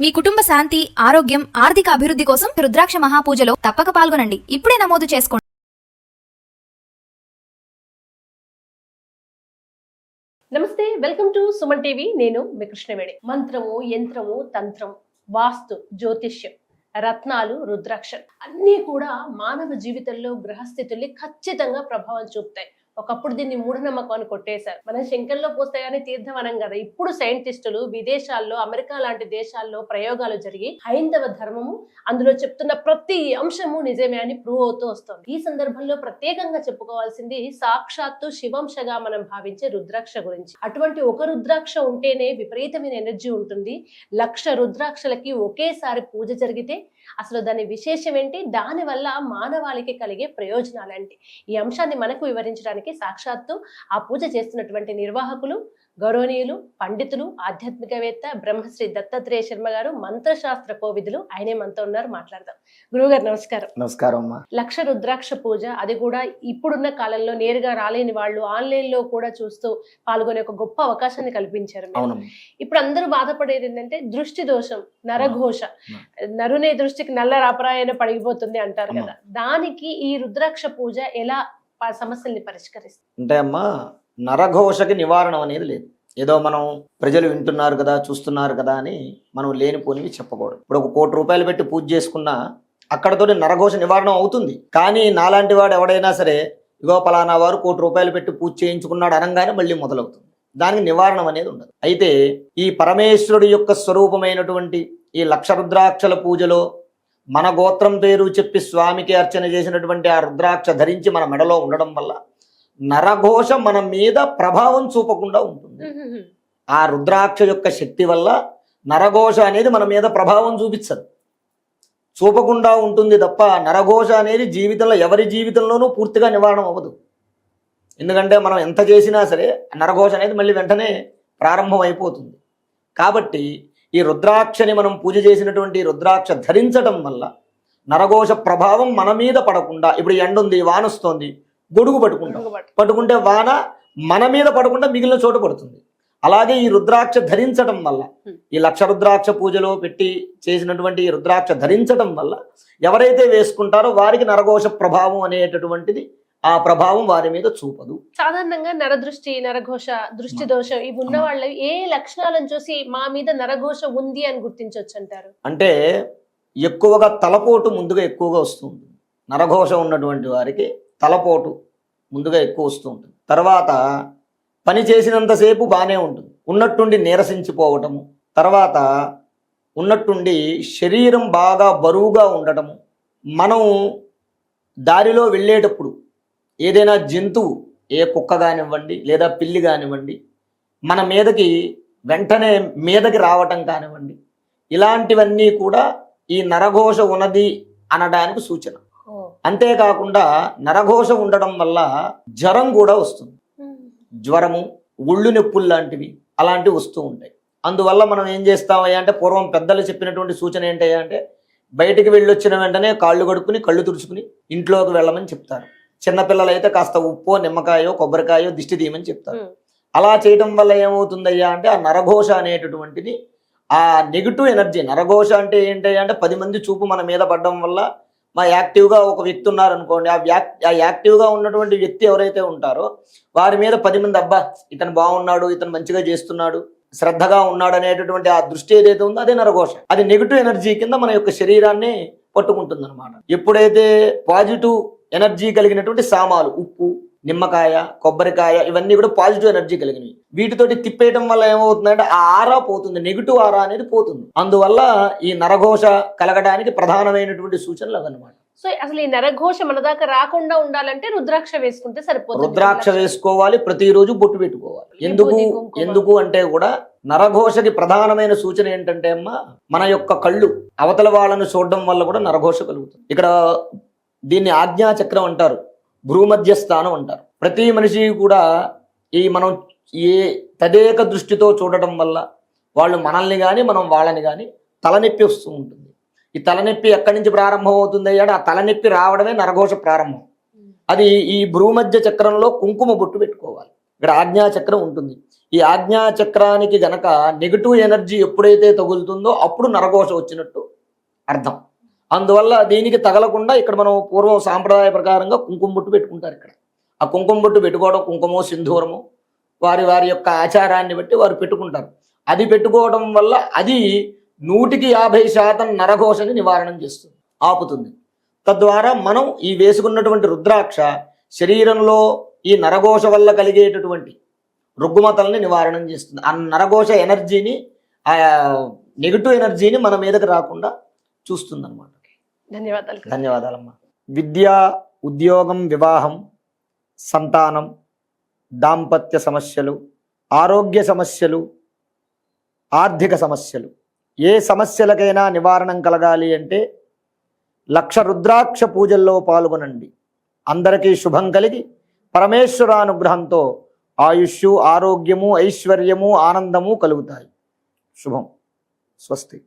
మీ కుటుంబ శాంతి, ఆరోగ్యం, ఆర్థిక అభివృద్ధి కోసం రుద్రాక్ష మహాపూజలో తప్పక పాల్గొనండి. ఇప్పుడే నమోదు చేసుకోండి. నమస్తే, వెల్కమ్ టు సుమన్ టీవీ. నేను మీ కృష్ణవేణి. మంత్రము, యంత్రము, తంత్రం, వాస్తు, జ్యోతిష్యం, రత్నాలు, రుద్రాక్ష అన్నీ కూడా మానవ జీవితంలో గ్రహస్థితుల్ని ఖచ్చితంగా ప్రభావం చూపుతాయి. ఒకప్పుడు దీన్ని మూఢనమ్మకం అని కొట్టేశారు. మనం శంకర్లో పోస్తే గానీ తీర్థం అనం కదా. ఇప్పుడు సైంటిస్టులు విదేశాల్లో, అమెరికా లాంటి దేశాల్లో ప్రయోగాలు జరిగి హైందవ ధర్మము అందులో చెప్తున్న ప్రతి అంశము నిజమే అని ప్రూవ్ అవుతూ వస్తుంది. ఈ సందర్భంలో ప్రత్యేకంగా చెప్పుకోవాల్సింది సాక్షాత్తు శివంశగా మనం భావించే రుద్రాక్ష గురించి. అటువంటి ఒక రుద్రాక్ష ఉంటేనే విపరీతమైన ఎనర్జీ ఉంటుంది. 1,00,000 రుద్రాక్షలకి ఒకేసారి పూజ జరిగితే అసలు దాని విశేషం ఏంటి, దాని వల్ల మానవాళికి కలిగే ప్రయోజనాలు ఏంటి, ఈ అంశాన్ని మనకు వివరించడానికి సాక్షాత్తు ఆ పూజ చేస్తున్నటువంటి నిర్వాహకులు, గౌరవనీయులు, పండితులు, ఆధ్యాత్మికవేత్త బ్రహ్మశ్రీ దత్తాత్రేయ శర్మ గారు, మంత్రశాస్త్ర కోవిదులు. ఆయనే మనతో ఉన్నారు, మాట్లాడదాం. గురువుగారు నమస్కారం. నమస్కారం అమ్మా. 1,00,000 రుద్రాక్ష పూజ, అది కూడా ఇప్పుడున్న కాలంలో నేరుగా రాలేని వాళ్ళు ఆన్లైన్ లో కూడా చూస్తూ పాల్గొనే ఒక గొప్ప అవకాశాన్ని కల్పించారు. ఇప్పుడు అందరూ బాధపడేది ఏంటంటే దృష్టి దోషం, నరఘోష, నరుని దృష్టికి నల్ల రాపరాయన పడిగిపోతుంది అంటారు కదా. దానికి ఈ రుద్రాక్ష పూజ ఎలా సమస్యల్ని పరిష్కరిస్తుంది? అంటే అమ్మా, నరఘోషకి నివారణ అనేది లేదు. ఏదో మనం ప్రజలు వింటున్నారు కదా, చూస్తున్నారు కదా అని మనం లేనిపోనివి చెప్పకూడదు. ఇప్పుడు 1 కోటి రూపాయలు పెట్టి పూజ చేసుకున్నా అక్కడతో నరఘోష నివారణ అవుతుంది. కానీ నాలాంటి వాడు ఎవడైనా సరే ఇగో పలానా వారు 1 కోటి రూపాయలు పెట్టి పూజ చేయించుకున్నాడు అనగానే మళ్ళీ మొదలవుతుంది. దానికి నివారణ అనేది ఉండదు. అయితే ఈ పరమేశ్వరుడి యొక్క స్వరూపమైనటువంటి ఈ 1,00,000 రుద్రాక్షల పూజలో మన గోత్రం పేరు చెప్పి స్వామికి అర్చన చేసినటువంటి ఆ రుద్రాక్ష ధరించి మన మెడలో ఉండడం వల్ల నరఘోష మన మీద ప్రభావం చూపకుండా ఉంటుంది. ఆ రుద్రాక్ష యొక్క శక్తి వల్ల నరఘోష అనేది మన మీద ప్రభావం చూపించదు, చూపకుండా ఉంటుంది తప్ప నరఘోష అనేది జీవితంలో ఎవరి జీవితంలోనూ పూర్తిగా నివారణ అవ్వదు. ఎందుకంటే మనం ఎంత చేసినా సరే నరఘోష అనేది మళ్ళీ వెంటనే ప్రారంభం అయిపోతుంది. కాబట్టి ఈ రుద్రాక్షని మనం పూజ చేసినటువంటి రుద్రాక్ష ధరించడం వల్ల నరఘోష ప్రభావం మన మీద పడకుండా, ఇప్పుడు ఎండ ఉంది, వాన వస్తుంది, గొడుగు పట్టుకుంటే వాన మన మీద పడకుండా మిగిలిన చోట పడుతుంది. అలాగే ఈ రుద్రాక్ష ధరించడం వల్ల, ఈ 1,00,000 రుద్రాక్ష పూజలో పెట్టి చేసినటువంటి ఈ రుద్రాక్ష ధరించడం వల్ల ఎవరైతే వేసుకుంటారో వారికి నరఘోష ప్రభావం అనేటటువంటిది ఆ ప్రభావం వారి మీద చూపదు. సాధారణంగా నరదృష్టి, నరఘోష, దృష్టి దోషం ఇవి ఉన్న వాళ్ళు ఏ లక్షణాలను చూసి మా మీద నరఘోష ఉంది అని గుర్తించవచ్చు అంటారు? అంటే ఎక్కువగా తలపోటు ముందుగా ఎక్కువగా వస్తుంది. నరఘోష ఉన్నటువంటి వారికి తలపోటు ముందుగా ఎక్కువ వస్తూ ఉంటుంది. తర్వాత పని చేసినంతసేపు బాగానే ఉంటుంది, ఉన్నట్టుండి నీరసించిపోవటము, తర్వాత ఉన్నట్టుండి శరీరం బాగా బరువుగా ఉండటము, మనం దారిలో వెళ్ళేటప్పుడు ఏదైనా జంతువు, ఏ కుక్క కానివ్వండి లేదా పిల్లి కానివ్వండి, మన మీదకి వెంటనే మీదకి రావటం కానివ్వండి, ఇలాంటివన్నీ కూడా ఈ నరఘోష ఉన్నది అనడానికి సూచన. అంతేకాకుండా నరఘోష ఉండడం వల్ల జ్వరం కూడా వస్తుంది. జ్వరము, ఒళ్ళు నొప్పులు లాంటివి అలాంటివి వస్తూ ఉంటాయి. అందువల్ల మనం ఏం చేస్తామయ్యా అంటే, పూర్వం పెద్దలు చెప్పినటువంటి సూచన ఏంటయ్యా అంటే, బయటికి వెళ్ళొచ్చిన వెంటనే కాళ్ళు కడుక్కుని కళ్ళు తుడుచుకుని ఇంట్లోకి వెళ్ళమని చెప్తారు. చిన్నపిల్లలు అయితే కాస్త ఉప్పో, నిమ్మకాయో, కొబ్బరికాయో దిష్టి తీయమని చెప్తారు. అలా చేయడం వల్ల ఏమవుతుందయ్యా అంటే, ఆ నరఘోష అనేటటువంటిది, ఆ నెగిటివ్ ఎనర్జీ, నరఘోష అంటే ఏంటయ్యా అంటే 10 మంది చూపు మన మీద పడడం వల్ల, మా యాక్టివ్గా ఒక వ్యక్తి ఉన్నారనుకోండి, ఆ యాక్టివ్గా ఉన్నటువంటి వ్యక్తి ఎవరైతే ఉంటారో వారి మీద 10 మంది అబ్బా ఇతను బాగున్నాడు, ఇతను మంచిగా చేస్తున్నాడు, శ్రద్ధగా ఉన్నాడు అనేటటువంటి ఆ దృష్టి ఏదైతే ఉందో అదే నరఘోష. అది నెగిటివ్ ఎనర్జీ కింద మన యొక్క శరీరాన్ని పట్టుకుంటుంది అనమాట. ఎప్పుడైతే పాజిటివ్ ఎనర్జీ కలిగినటువంటి సామాలు, ఉప్పు, నిమ్మకాయ, కొబ్బరికాయ, ఇవన్నీ కూడా పాజిటివ్ ఎనర్జీ కలిగినవి, వీటితోటి తిప్పేయటం వల్ల ఏమవుతుందంటే ఆ ఆరా పోతుంది, నెగిటివ్ ఆరా అనేది పోతుంది. అందువల్ల ఈ నరఘోష కలగడానికి ప్రధానమైనటువంటి సూచనలు అవన్నమాట. సో అసలు ఈ నరఘోష మన దాకా రాకుండా ఉండాలంటే రుద్రాక్ష వేసుకుంటే సరిపోతుంది. రుద్రాక్ష వేసుకోవాలి, ప్రతిరోజు బొట్టు పెట్టుకోవాలి. ఎందుకు అంటే కూడా నరఘోషకి ప్రధానమైన సూచన ఏంటంటే అమ్మా, మన యొక్క కళ్ళు అవతల వాళ్ళను చూడడం వల్ల కూడా నరఘోష కలుగుతుంది. ఇక్కడ దీన్ని ఆజ్ఞాచక్రం అంటారు, భ్రూమధ్య స్థానం అంటారు. ప్రతి మనిషి కూడా ఈ మనం ఏ తదేక దృష్టితో చూడటం వల్ల వాళ్ళు మనల్ని కానీ మనం వాళ్ళని కానీ తలనొప్పి వస్తూ ఉంటుంది. ఈ తలనొప్పి ఎక్కడి నుంచి ప్రారంభం అవుతుంది అంటే, ఆ తలనొప్పి రావడమే నరఘోష ప్రారంభం. అది ఈ భ్రూమధ్య చక్రంలో కుంకుమ బొట్టు పెట్టుకోవాలి. ఇక్కడ ఆజ్ఞాచక్రం ఉంటుంది. ఈ ఆజ్ఞాచక్రానికి గనక నెగిటివ్ ఎనర్జీ ఎప్పుడైతే తగులుతుందో అప్పుడు నరఘోష వచ్చినట్టు అర్థం. అందువల్ల దీనికి తగలకుండా ఇక్కడ మనం పూర్వం సాంప్రదాయ ప్రకారంగా కుంకుమ బొట్టు పెట్టుకుంటారు. ఇక్కడ ఆ కుంకుమ బొట్టు పెట్టుకోవడం, కుంకుమో సింధూరము వారి వారి యొక్క ఆచారాన్ని బట్టి వారు పెట్టుకుంటారు. అది పెట్టుకోవడం వల్ల అది 150% నరఘోషని నివారణం చేస్తుంది, ఆపుతుంది. తద్వారా మనం ఈ వేసుకున్నటువంటి రుద్రాక్ష శరీరంలో ఈ నరఘోష వల్ల కలిగేటటువంటి రుగ్మతల్ని నివారణం చేస్తుంది. ఆ నరఘోష ఎనర్జీని, ఆ నెగిటివ్ ఎనర్జీని మన మీదకి రాకుండా చూస్తుంది అనమాట. ధన్యవాదాలు. ధన్యవాదాలమ్మా. విద్య, ఉద్యోగం, వివాహం, సంతానం, దాంపత్య సమస్యలు, ఆరోగ్య సమస్యలు, ఆర్థిక సమస్యలు, ఏ సమస్యలకైనా నివారణం కలగాలి అంటే 1,00,000 రుద్రాక్ష పూజల్లో పాల్గొనండి. అందరికీ శుభం కలిగి పరమేశ్వరానుగ్రహంతో ఆయుష్షు, ఆరోగ్యము, ఐశ్వర్యము, ఆనందము కలుగుతాయి. శుభం. స్వస్తి.